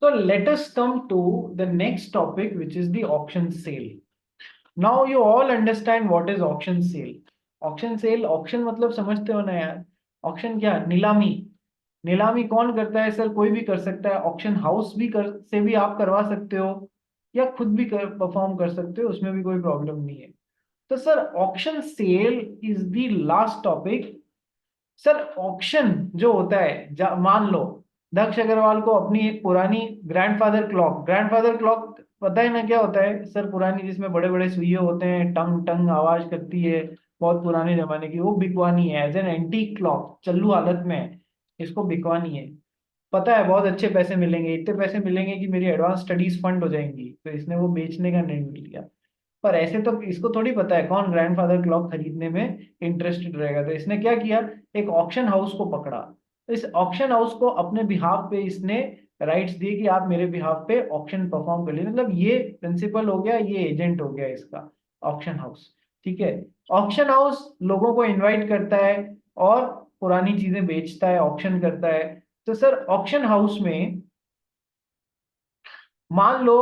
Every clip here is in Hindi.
So let us come to the next topic, which is the auction sale. Now you all understand what is auction sale. Auction sale, auction मतलब समझते हो ना यार? ऑक्शन क्या? नीलामी। नीलामी कौन करता है सर? कोई भी कर सकता है। ऑक्शन हाउस भी कर से भी आप करवा सकते हो या खुद भी परफॉर्म कर सकते हो, उसमें भी कोई प्रॉब्लम नहीं है। तो sir auction sale is the last topic. Sir auction जो होता है, मान लो दक्ष अग्रवाल को अपनी एक पुरानी ग्रैंडफादर क्लॉक पता है ना क्या होता है सर? पुरानी, जिसमें बड़े बड़े सुइये होते हैं, टंग टंग आवाज करती है, बहुत पुराने जमाने की, वो बिकवानी है एज एन एंटीक क्लॉक, चालू हालत में है, इसको बिकवानी है। पता है बहुत अच्छे पैसे मिलेंगे, इतने पैसे मिलेंगे कि मेरी एडवांस स्टडीज फंड हो जाएंगी, तो इसने वो बेचने का निर्णय लिया। पर ऐसे तो इसको थोड़ी पता है कौन ग्रैंडफादर क्लॉक खरीदने में इंटरेस्टेड रहेगा, तो इसने क्या किया, एक ऑक्शन हाउस को पकड़ा। तो इस ऑक्शन हाउस को अपने बिहाफ पे इसने राइट्स दिए कि आप मेरे बिहाफ पे ऑक्शन परफॉर्म कर लीजिए। मतलब ये प्रिंसिपल हो गया, ये एजेंट हो गया इसका, ऑक्शन हाउस। ठीक है। ऑक्शन हाउस लोगों को इनवाइट करता है और पुरानी चीजें बेचता है, ऑक्शन करता है। तो सर ऑक्शन हाउस में मान लो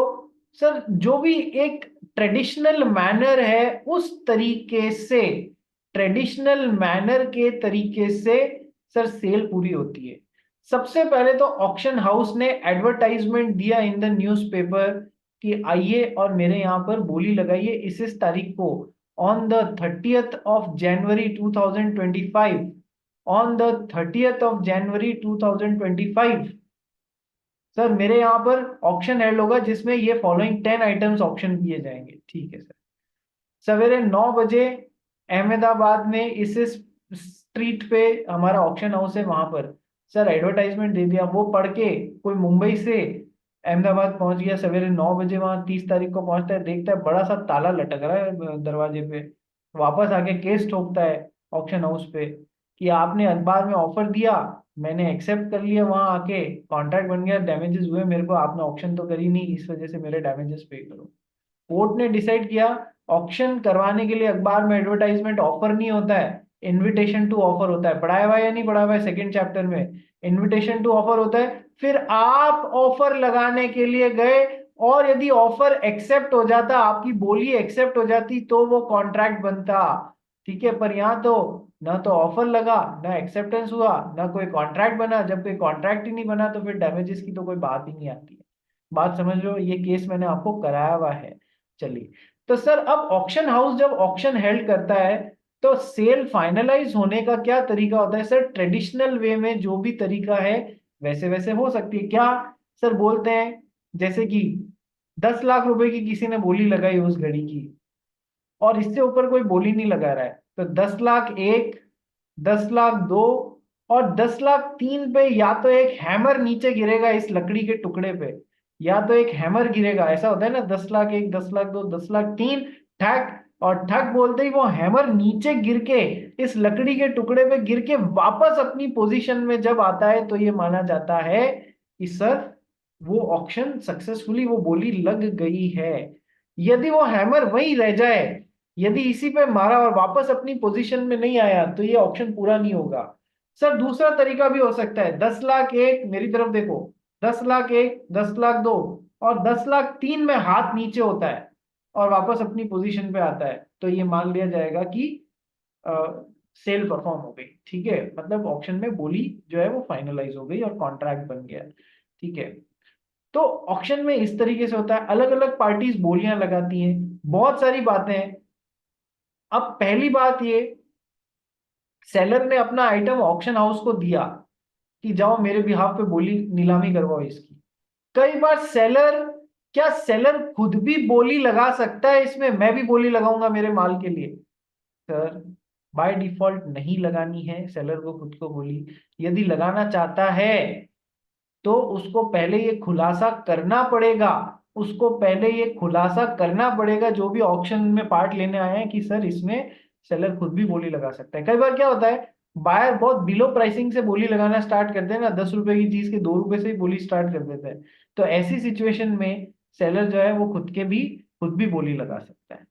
सर जो भी एक ट्रेडिशनल मैनर है, उस तरीके से, ट्रेडिशनल मैनर के तरीके से सर सेल पूरी होती है। सबसे पहले तो ऑक्शन हाउस ने एडवर्टाइजमेंट दिया इन द न्यूज़पेपर कि आइए और मेरे यहाँ पर बोली लगाइए इस तारीख को, on the 30th of January 2025, on the 30th of January 2025 sir मेरे यहाँ पर ऑक्शन हेल्ड होगा जिसमें ये फॉलोइंग 10 आइटम्स ऑक्शन किए जाएंगे। ठीक है सर। सवेरे 9 बजे अहमदाबाद में इस स्ट्रीट पे हमारा ऑक्शन हाउस है, वहां पर सर एडवर्टाइजमेंट दे दिया। वो पढ़ के कोई मुंबई से अहमदाबाद पहुंच गया, सवेरे 9 बजे वहां 30 तारीख को पहुंचता है, देखता है बड़ा सा ताला लटक रहा है दरवाजे पे। वापस आके केस ठोकता है ऑक्शन हाउस पे कि आपने अखबार में ऑफर दिया, मैंने एक्सेप्ट कर लिया, वहां आके कॉन्ट्रैक्ट बन गया, डैमेजेस हुए मेरे को, आपने ऑक्शन तो करी नहीं, इस वजह से मेरे डैमेजेस पे करो। कोर्ट ने डिसाइड किया ऑक्शन करवाने के लिए अखबार में एडवर्टाइजमेंट ऑफर नहीं होता है, इनविटेशन टू ऑफर होता है। पढ़ाया हुआ है या नहीं पढ़ा हुआ है सेकंड चैप्टर में? इनविटेशन टू ऑफर होता है। फिर आप ऑफर लगाने के लिए गए और यदि ऑफर एक्सेप्ट हो जाता, आपकी बोली एक्सेप्ट हो जाती, तो वो कॉन्ट्रैक्ट बनता। ठीक है। पर यहाँ तो ना तो ऑफर लगा, ना एक्सेप्टेंस हुआ, ना कोई कॉन्ट्रैक्ट बना। जब कोई कॉन्ट्रैक्ट ही नहीं बना तो फिर डैमेजेस की तो कोई बात ही नहीं आती है। बात समझ लो, ये केस मैंने आपको कराया हुआ है। चलिए, तो सर अब ऑक्शन हाउस जब ऑक्शन हेल्ड करता है तो सेल फाइनलाइज होने का क्या तरीका होता है सर? ट्रेडिशनल वे में जो भी तरीका है वैसे वैसे हो सकती है क्या? सर बोलते हैं जैसे कि 10 लाख रुपए की किसी ने बोली लगाई उस घड़ी की, और इससे ऊपर कोई बोली नहीं लगा रहा है, तो 10 लाख 1, 10 लाख 2 और 10 लाख 3 पे या तो एक हैमर नीचे गिरेगा इस लकड़ी के टुकड़े पे, या तो एक हैमर गिरेगा। ऐसा होता है ना, 10 लाख 1, 10 लाख 2, 10 लाख 3, ठक। और ठक बोलते ही वो हैमर नीचे गिर के इस लकड़ी के टुकड़े पे गिर के वापस अपनी पोजीशन में जब आता है, तो ये माना जाता है कि सर वो ऑक्शन सक्सेसफुली, वो बोली लग गई है। यदि वो हैमर वहीं रह जाए, यदि इसी पे मारा और वापस अपनी पोजीशन में नहीं आया, तो ये ऑप्शन पूरा नहीं होगा। सर दूसरा तरीका भी हो सकता है, 10 लाख 1, मेरी तरफ देखो, 10 लाख 1, 10 लाख 2 और 10 लाख 3 में हाथ नीचे होता है और वापस अपनी पोजीशन पे आता है, तो ये मान लिया जाएगा कि सेल परफॉर्म हो गई। ठीक है, मतलब ऑप्शन में बोली जो है वो फाइनलाइज हो गई और कॉन्ट्रैक्ट बन गया। ठीक है। तो ऑक्शन में इस तरीके से होता है, अलग अलग पार्टीज बोलियां लगाती हैं, बहुत सारी बातें हैं। अब पहली बात ये, सेलर ने अपना आइटम ऑक्शन हाउस को दिया कि जाओ मेरे बिहाफ पे बोली नीलामी करवाओ इसकी। कई बार सेलर, क्या सेलर खुद भी बोली लगा सकता है इसमें? मैं भी बोली लगाऊंगा मेरे माल के लिए? सर बाय डिफॉल्ट नहीं लगानी है सेलर को खुद को बोली। यदि लगाना चाहता है तो उसको पहले ये खुलासा करना पड़ेगा, उसको पहले ये खुलासा करना पड़ेगा जो भी ऑक्शन में पार्ट लेने आए हैं, कि सर इसमें सेलर खुद भी बोली लगा सकता है। कई बार क्या होता है, बायर बहुत बिलो प्राइसिंग से बोली लगाना स्टार्ट करते हैं ना, 10 रुपए की चीज के 2 रुपए से ही बोली स्टार्ट कर देते हैं। तो ऐसी सिचुएशन में सेलर जो है वो खुद भी बोली लगा सकता है।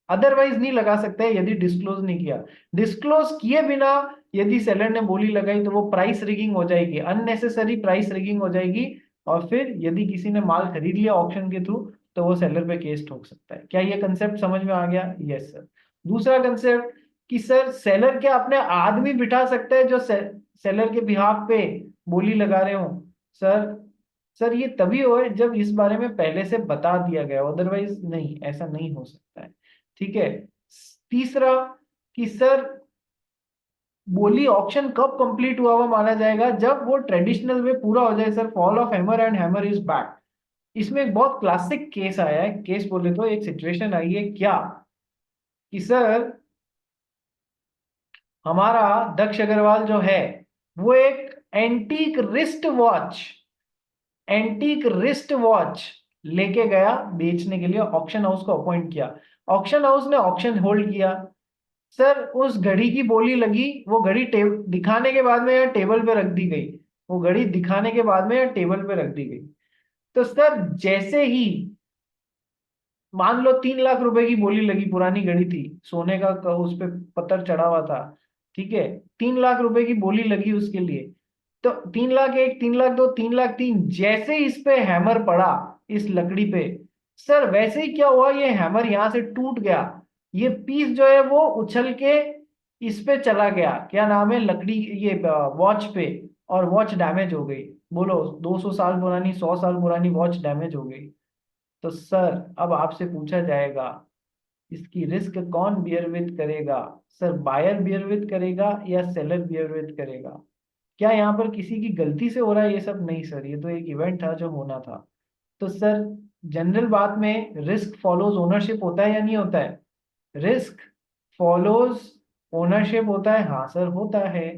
अदरवाइज नहीं लगा सकता है यदि डिस्क्लोज नहीं किया। डिस्क्लोज किए बिना यदि सेलर ने बोली लगाई तो वो प्राइस रिगिंग हो जाएगी, अननेसेसरी प्राइस रिगिंग हो जाएगी, और फिर यदि किसी ने माल खरीद लिया ऑक्शन के थ्रू तो वो सेलर पे केस ठोक सकता है। क्या ये कंसेप्ट समझ में आ गया? Yes sir. दूसरा कंसेप्ट कि सर सेलर क्या अपने आदमी बिठा सकता है जो सेलर के बिहाफ पे बोली लगा रहे हो? सर सर ये तभी हो जब इस बारे में पहले से बता दिया गया, अदरवाइज नहीं, ऐसा नहीं हो सकता है। ठीक है। तीसरा कि सर बोली ऑक्शन कब कंप्लीट हुआ हुआ माना जाएगा? जब वो ट्रेडिशनल वे पूरा हो जाए sir, fall of hammer and hammer is back. इसमें एक बहुत क्लासिक केस आया है, केस बोले तो एक सिचुएशन आई है क्या कि सर हमारा दक्ष अग्रवाल जो है वो एक एंटीक रिस्ट वॉच लेके गया बेचने के लिए, ऑक्शन हाउस को अपॉइंट किया, ऑक्शन हाउस ने ऑक्शन होल्ड किया। सर उस घड़ी की बोली लगी, वो घड़ी दिखाने के बाद में यहाँ टेबल पे रख दी गई, वो घड़ी दिखाने के बाद में यहाँ टेबल पे रख दी गई। तो सर जैसे ही मान लो 3 लाख रुपए की बोली लगी, पुरानी घड़ी थी, सोने का उस पे पत्थर चढ़ा हुआ था, ठीक है, 3 लाख रुपए की बोली लगी उसके लिए। तो 3 लाख 1, 3 लाख 2, 3 लाख 3, जैसे इस पे हैमर पड़ा इस लकड़ी पे, सर वैसे ही क्या हुआ, ये हैमर यहां से टूट गया, ये पीस जो है वो उछल के इस पे चला गया, क्या नाम है, लकड़ी, ये वॉच पे, और वॉच डैमेज हो गई। बोलो 200 साल पुरानी, 100 साल पुरानी वॉच डैमेज हो गई। तो सर अब आपसे पूछा जाएगा इसकी रिस्क कौन बियर विथ करेगा? सर बायर बियर विथ करेगा या सेलर बियर विथ करेगा? क्या यहाँ पर किसी की गलती से हो रहा है ये सब? नहीं सर, ये तो एक इवेंट था जो होना था। तो सर जनरल बात में रिस्क फॉलोज ओनरशिप होता है या नहीं होता है? रिस्क फॉलोज ओनरशिप होता है, हाँ सर होता है।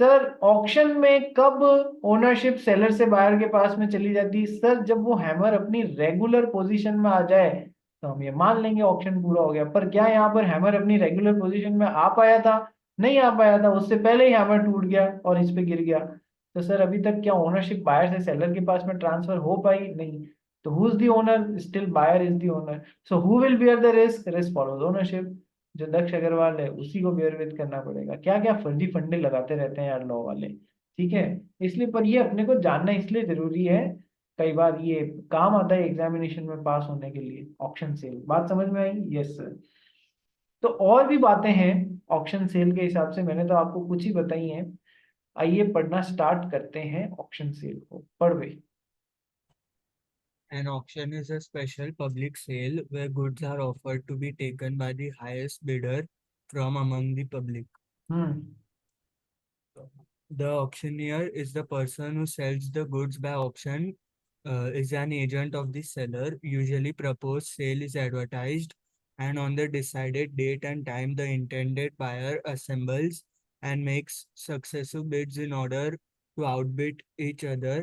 सर ऑक्शन में कब ओनरशिप सेलर से बायर के पास में चली जाती है? सर जब वो हैमर अपनी रेगुलर पोजीशन में आ जाए तो हम ये मान लेंगे ऑक्शन पूरा हो गया। पर क्या यहाँ पर हैमर अपनी रेगुलर पोजीशन में आ पाया था? नहीं आ पाया था, उससे पहले ही हैमर टूट गया और इस पे गिर गया। तो सर अभी तक क्या ओनरशिप बायर से सेलर के पास में ट्रांसफर हो पाई? नहीं। तो who is the owner? Still buyer is the owner. So who will bear the risk? Risk follows ownership. जो दक्ष अग्रवाल है उसी को बेयर विथ करना पड़ेगा। क्या क्या फर्जी फंडे लगाते रहते हैं यार लॉ वाले। ठीक है। इसलिए पर ये अपने को जानना इसलिए जरूरी है, कई बार ये काम आता है एग्जामिनेशन में पास होने के लिए। ऑप्शन सेल बात समझ में आई? Yes sir. तो और भी बातें हैं ऑप्शन सेल के हिसाब से, मैंने तो आपको कुछ ही बताई हैं। आइए पढ़ना स्टार्ट करते हैं ऑप्शन सेल को। पढ़ भाई। An auction is a special public sale where goods are offered to be taken by the highest bidder from among the public. Hmm. The auctioneer is the person who sells the goods by auction, is an agent of the seller. Usually, proposed sale is advertised, and on the decided date and time, the intended buyer assembles and makes successive bids in order to outbid each other.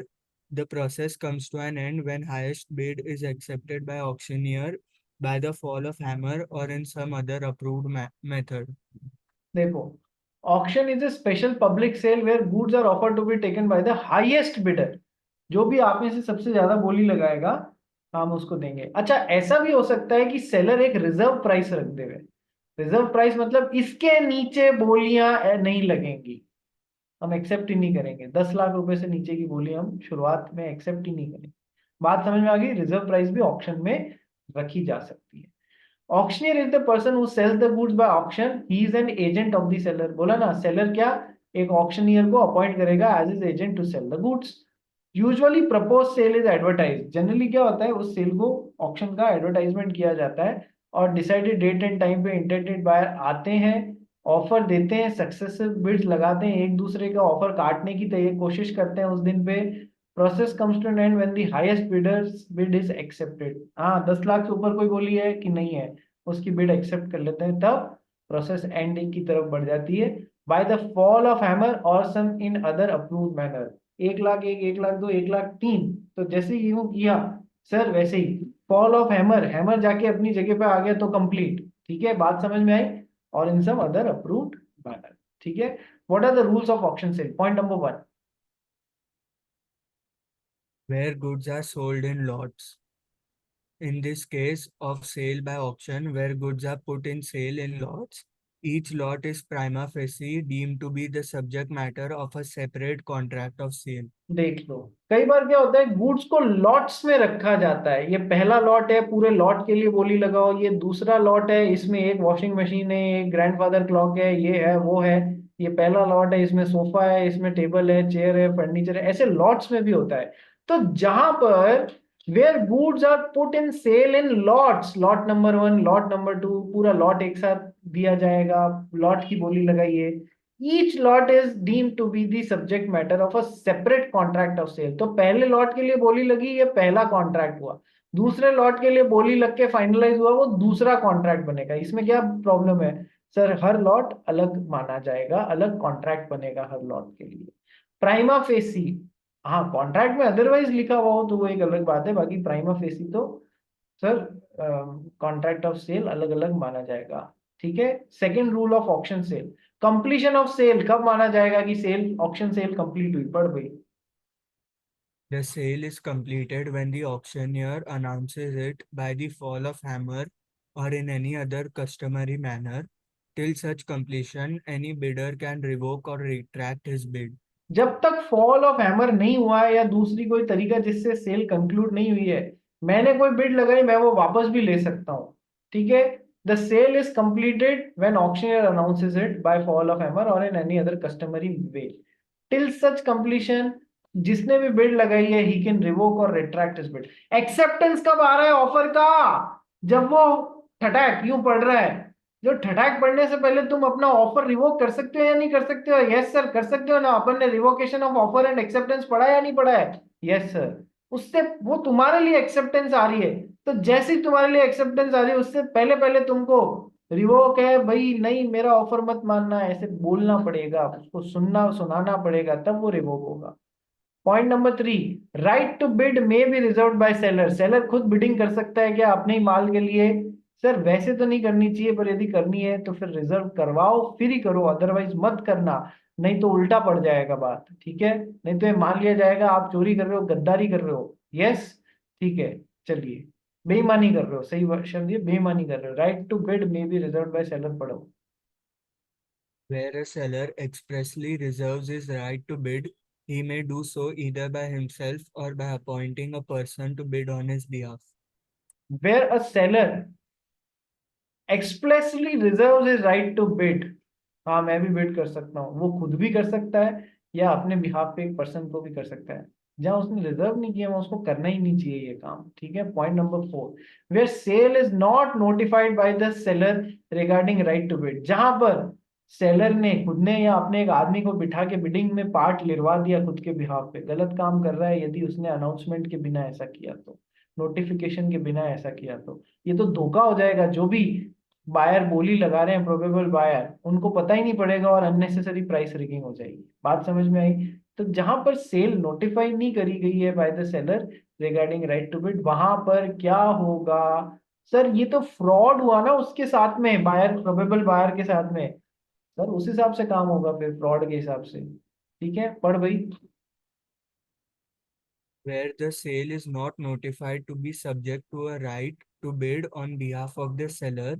The process comes to an end when highest bid is accepted by auctioneer by the fall of hammer or in some other approved method. देखो, auction is a special public sale where goods are offer to be taken by the highest bidder. जो भी आप में से सबसे ज्यादा बोली लगाएगा हम उसको देंगे। अच्छा ऐसा भी हो सकता है कि सेलर एक रिजर्व प्राइस रख देवे। रिजर्व प्राइस मतलब इसके नीचे बोलियां नहीं लगेंगी, हम एक्सेप्ट ही नहीं करेंगे। 10 लाख रुपए से नीचे की बोली हम शुरुआत में एक्सेप्ट ही नहीं करेंगे। बात समझ में आ गई? रिजर्व प्राइस भी ऑक्शन में रखी जा सकती है। Auctioneer is the person who sells the goods by auction, he is an agent of the seller. बोला ना, सेलर क्या एक ऑक्शनियर को अपॉइंट करेगा as is agent to sell the goods. Usually propose sale is advertise. Generally क्या होता है, उस सेल को ऑक्शन का एडवर्टाइजमेंट किया जाता है और डिसाइडेड डेट एंड टाइम पे इंटेंडेड बायर आते हैं, ऑफर देते हैं, सक्सेसिव बिड्स लगाते हैं, एक दूसरे का ऑफर काटने की कोशिश करते हैं उस दिन पे। Process comes to an end when the highest bidders bid is accepted. हाँ 10 लाख से ऊपर कोई बोली है कि नहीं है, उसकी बिड एक्सेप्ट कर लेते हैं, तब प्रोसेस एंडिंग की तरफ बढ़ जाती है by the fall of hammer और some in other approved manner. 1 lakh 1, 1 lakh 2, 1 lakh 3, तो जैसे ही यूं किया सर वैसे ही फॉल ऑफ हैमर, हैमर जाके अपनी जगह पे आ गया तो कंप्लीट। ठीक है, बात समझ में आई? और in some other approved manner. ठीक है। What are the rules of auction sale? Point number 1। Where goods are sold in lots. In this case of sale by auction, where goods are put in sale in lots, each lot is prima facie deemed to be the subject matter of a separate contract of sale. देख लो, कई बार क्या होता है, गुड्स को लॉट्स में रखा जाता है। ये पहला लॉट है, पूरे लॉट के लिए बोली लगाओ। ये दूसरा लॉट है, इसमें एक वॉशिंग मशीन है, एक ग्रैंडफादर क्लॉक है, ये है वो है। ये पहला लॉट है, इसमें सोफा है, इसमें टेबल है, चेयर है, फर्नीचर है। ऐसे लॉट्स में भी होता है। तो जहां पर where goods are put in sale in lots, lot number 1, lot number 2, पूरा लॉट एक साथ दिया जाएगा, लॉट की बोली लगाइए। each lot is deemed to be the subject matter of a separate contract of sale। तो पहले लॉट के लिए बोली लगी, ये पहला कॉन्ट्रैक्ट हुआ। दूसरे लॉट के लिए बोली लग के फाइनलाइज हुआ, वो दूसरा कॉन्ट्रैक्ट बनेगा। इसमें क्या प्रॉब्लम है सर? हर लॉट अलग माना जाएगा, अलग कॉन्ट्रैक्ट बनेगा हर लॉट के लिए। प्राइमा फेसी, हाँ कॉन्ट्रैक्ट में अदरवाइज लिखा हुआ हो तो वो एक अलग बात है, बाकी प्राइमा फेसी तो सर कॉन्ट्रैक्ट ऑफ सेल अलग अलग माना जाएगा। ठीक है। Second rule of auction sale, completion of sale कब माना जाएगा कि सेल, ऑक्शन सेल कंप्लीट हुई? पढ़ भाई। The sale is completed when the auctioneer announces it by the fall of hammer or in any other customary manner. Till such completion, any bidder can revoke or retract his bid. जब तक फॉल ऑफ हैमर नहीं हुआ है या दूसरी कोई तरीका जिससे सेल कंक्लूड नहीं हुई है, मैंने कोई बिड लगाई, मैं वो वापस भी ले सकता हूं। ठीक है। The sale is completed when auctioneer announces it by fall of hammer और in any other customary way. Till such completion, जिसने भी बिड लगाई है ही कैन रिवोक और रिट्रैक्ट हिज बिड। एक्सेप्टेंस कब आ रहा है ऑफर का? जब वो ठटैक यूं पड़ रहा है। जो ठटाक पड़ने से पहले तुम अपना ऑफर रिवोक कर सकते हो या नहीं कर सकते हो? यस सर, कर सकते हो ना। अपन ने revocation of offer and acceptance पढ़ा या नहीं पढ़ा है? Yes sir. उससे वो तुम्हारे लिए एक्सेप्टेंस आ रही है, तो जैसे ही तुम्हारे लिए एक्सेप्टेंस आ रही है उससे पहले पहले तुमको रिवोक है भाई, नहीं मेरा ऑफर मत मानना, ऐसे बोलना पड़ेगा, उसको सुनना सुनाना पड़ेगा, तब वो रिवोक होगा। Point number 3, right to bid may be reserve by seller. Seller खुद बिडिंग कर सकता है क्या अपने ही माल के लिए? सर वैसे तो नहीं करनी चाहिए, पर यदि करनी है तो फिर रिजर्व करवाओ, फिर ही करो, अदरवाइज मत करना। नहीं तो उल्टा पड़ जाएगा बात। ठीक है। नहीं तो ये मान लिया जाएगा आप चोरी कर रहे हो, गद्दारी कर रहे हो। यस। ठीक है। चलिए, बेईमानी कर रहे हो, सही शब्द ये, बेईमानी कर रहे हो। Right to bid may be reserve by seller पढ़ो। Where a seller expressly reserves his right to bid, he may do so either by himself or by appointing a person to bid on his behalf. Where a seller expressly reserve his right to bid, हाँ मैं भी बिड कर सकता हूँ, वो खुद भी कर सकता है या अपने बिहाफ पे एक पर्सन को भी कर सकता है। जहां उसने रिजर्व नहीं किया वहां उसको करना ही नहीं चाहिए ये काम। ठीक है। Point number 4, where sale is not notified by the seller regarding right to bid, जहां पर सेलर ने खुद ने या अपने एक आदमी को बिठा के बिडिंग में पार्ट लिरवा दिया खुद के बिहाफ पे, गलत काम कर रहा है यदि उसने अनाउंसमेंट के बिना ऐसा किया तो, नोटिफिकेशन के बिना ऐसा किया तो ये तो धोखा हो जाएगा। जो भी बायर बोली लगा रहे हैं, प्रोबेबल बायर, उनको पता ही नहीं पड़ेगा और अननेसेसरी प्राइस रिगिंग हो जाएगी। बात समझ में आई? तो जहां पर सेल नोटिफाई नहीं करी गई है by the seller regarding right to bid, वहां पर क्या होगा? सर ये तो फ्रॉड हुआ ना उसके साथ में, बायर, प्रोबेबल बायर के साथ में। सर उस हिसाब से काम होगा फिर, फ्रॉड के हिसाब से। ठीक है, पढ़ भाई। Where the sale is not notified to be subject to a right to bid on behalf of the seller,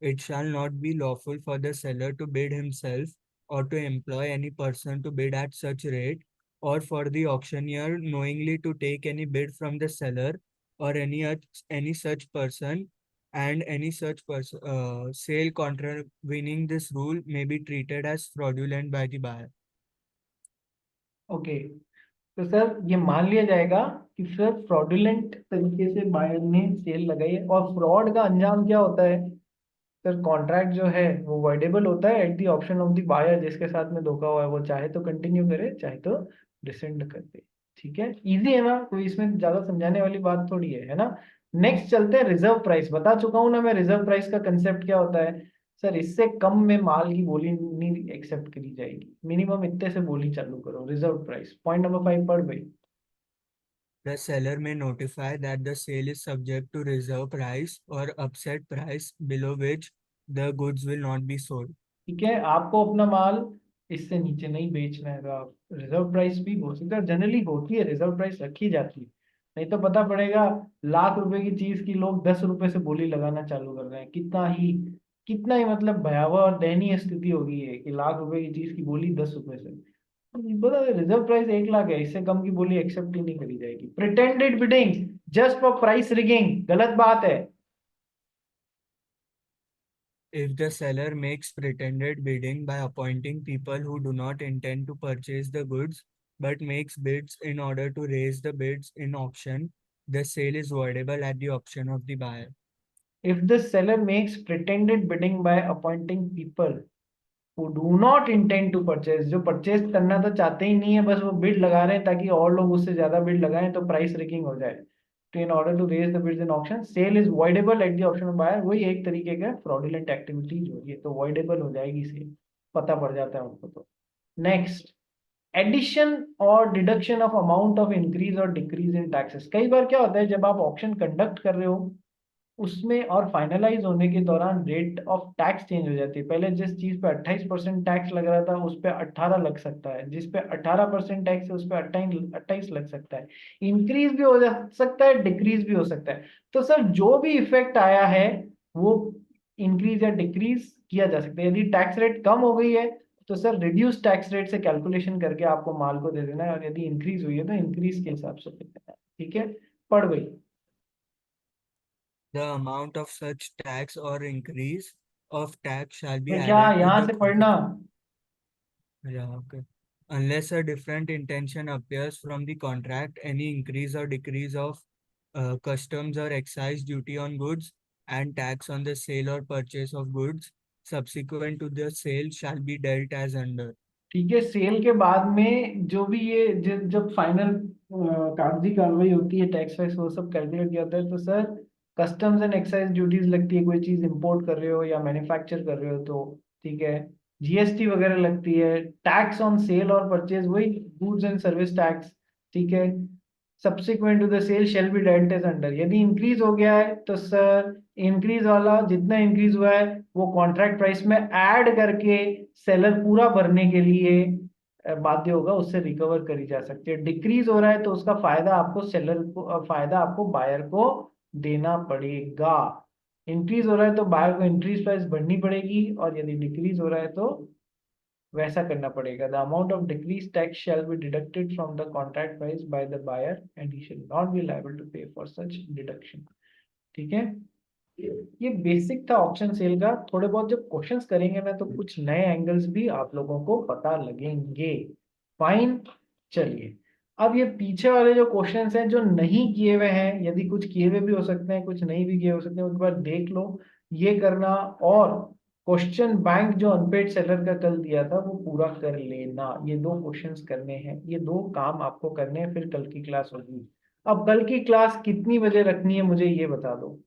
it shall not be lawful for the seller to bid himself or to employ any person to bid at such rate, or for the auctioneer knowingly to take any bid from the seller or any such person, and any such sale contravening this rule may be treated as fraudulent by the buyer. Okay. तो सर ये मान लिया जाएगा कि सर फ्रॉडुलेंट तरीके से बायर ने सेल लगाई है। और फ्रॉड का अंजाम क्या होता है सर? कॉन्ट्रैक्ट जो है वो वर्डेबल होता है at the option of the buyer, जिसके साथ में धोखा हुआ है वो चाहे तो कंटिन्यू करे चाहे तो रिसेंड कर दे। ठीक है, इजी है ना, कोई इसमें ज्यादा समझाने वाली बात थोड़ी है ना। नेक्स्ट चलते हैं रिजर्व प्राइस। बता चुका हूं ना मैं रिजर्व प्राइस का कंसेप्ट क्या होता है। सर इससे कम में माल की बोली नहीं एक्सेप्ट करी जाएगी, मिनिमम इतने से बोली चालू करो। रिजर्व प्राइस, पॉइंट नंबर 5 पढ़ भाई। The seller may notify that the sale is subject to reserve price or upset price below which the goods will not be sold. ठीक है, आपको अपना माल इससे नीचे नहीं बेचना है तो आप रिजर्व प्राइस भी हो सकता है, जनरली होती है रिजर्व प्राइस रखी जाती है। नहीं तो पता पड़ेगा लाख रुपए की चीज की लोग 10 रुपए से बोली लगाना चालू कर रहे हैं। कितना ही कितना ही मतलब भयावह और दयनीय स्थिति होगी है कि ₹1,00,000 की चीज की बोली 10 रुपए से। बता, रिजर्व प्राइस 1,00,000 है, इससे कम की बोली एक्सेप्ट ही नहीं करी जाएगी। Pretended bidding just for price rigging, गलत बात है। If the seller makes pretended bidding by appointing people who do not intend to purchase the goods but makes bids in order to raise the bids in auction, the sale is voidable at the option of the buyer. If the seller makes pretended bidding by appointing people who do not intend to purchase, जो परचेज करना तो चाहते ही नहीं है, बस वो बिड लगा रहे हैं ताकि और लोग उससे ज्यादा बिड लगाएं तो प्राइस रिगिंग हो जाए, तो in order to raise the bids in auction sale is voidable at the option of buyer. वही एक तरीके का फ्रॉडुलेंट एक्टिविटी जो है, तो वॉइडेबल हो जाएगी सेल, पता पड़ जाता है उनको तो। नेक्स्ट, एडिशन और deduction of amount of increase और डिक्रीज इन टैक्सेस। कई बार क्या होता है जब आप ऑप्शन कंडक्ट कर रहे हो उसमें और फाइनलाइज होने के दौरान रेट ऑफ टैक्स चेंज हो जाती है। पहले जिस चीज पे 28% टैक्स लग रहा था उस पे 18 लग सकता है, जिस पे 18% टैक्स है उस पे 28 लग सकता है। इंक्रीज भी हो जा सकता है, डिक्रीज भी हो सकता है। तो सर जो भी इफेक्ट आया है वो इंक्रीज या डिक्रीज किया जा सकता है। यदि टैक्स रेट कम हो गई है तो सर रिड्यूस टैक्स रेट से कैलकुलेशन करके आपको माल को दे देना है, और यदि इंक्रीज हुई है तो इंक्रीज के हिसाब से दे देना है। ठीक है, पढ़ गई। The amount of such tax or increase of tax shall be मैं क्या added to यहाँ the से पढ़ना? yeah, okay. Unless a different intention appears from the contract, any increase or decrease of customs or excise duty on goods and tax on the sale or purchase of goods subsequent to the sale shall be dealt as under. ठीक है, सेल के बाद में जो भी ये जब फाइनल कागजी कार्रवाई होती है, टैक्स वैक्स वो सब कैलकुलेट किया जाता है, तो sir customs and excise duties लगती है, कोई चीज इंपोर्ट कर रहे हो या मैन्युफैक्चर कर रहे हो तो। ठीक है, जीएसटी वगैरह लगती है, टैक्स ऑन सेल और परचेज, वही गुड्स एंड सर्विस टैक्स। ठीक है, subsequent to the sale shall be dealt as under. यदि इंक्रीज हो गया है तो सर इंक्रीज वाला जितना इंक्रीज हुआ है वो कॉन्ट्रैक्ट प्राइस में ऐड करके सेलर पूरा भरने के लिए बाध्य होगा, उससे रिकवर करी जा सकती है। डिक्रीज हो रहा है तो उसका फायदा आपको सेलर को फायदा आपको बायर को देना पड़ेगा। इंक्रीज हो रहा है तो बायर को इंक्रीज प्राइस भरनी पड़ेगी, और यदि डिक्रीज हो रहा है तो वैसा करना पड़ेगा। The amount of decrease tax shall be deducted from the contract price by the buyer and he shall not be liable to pay for such deduction. ठीक है, ये बेसिक था ऑप्शन सेल का। थोड़े बहुत जब क्वेश्चंस करेंगे ना तो कुछ नए एंगल्स भी आप लोगों को पता लगेंगे। फाइन, चलिए अब ये पीछे वाले जो क्वेश्चंस हैं जो नहीं किए हुए हैं, यदि कुछ किए हुए भी हो सकते हैं कुछ नहीं भी किए हो सकते हैं, एक बार देख लो ये करना, और क्वेश्चन बैंक जो अनपेड सेलर का कल दिया था वो पूरा कर लेना। ये दो क्वेश्चंस करने हैं, ये दो काम आपको करने हैं, फिर कल की क्लास होगी। अब कल की क्लास कितनी बजे रखनी है मुझे ये बता दो।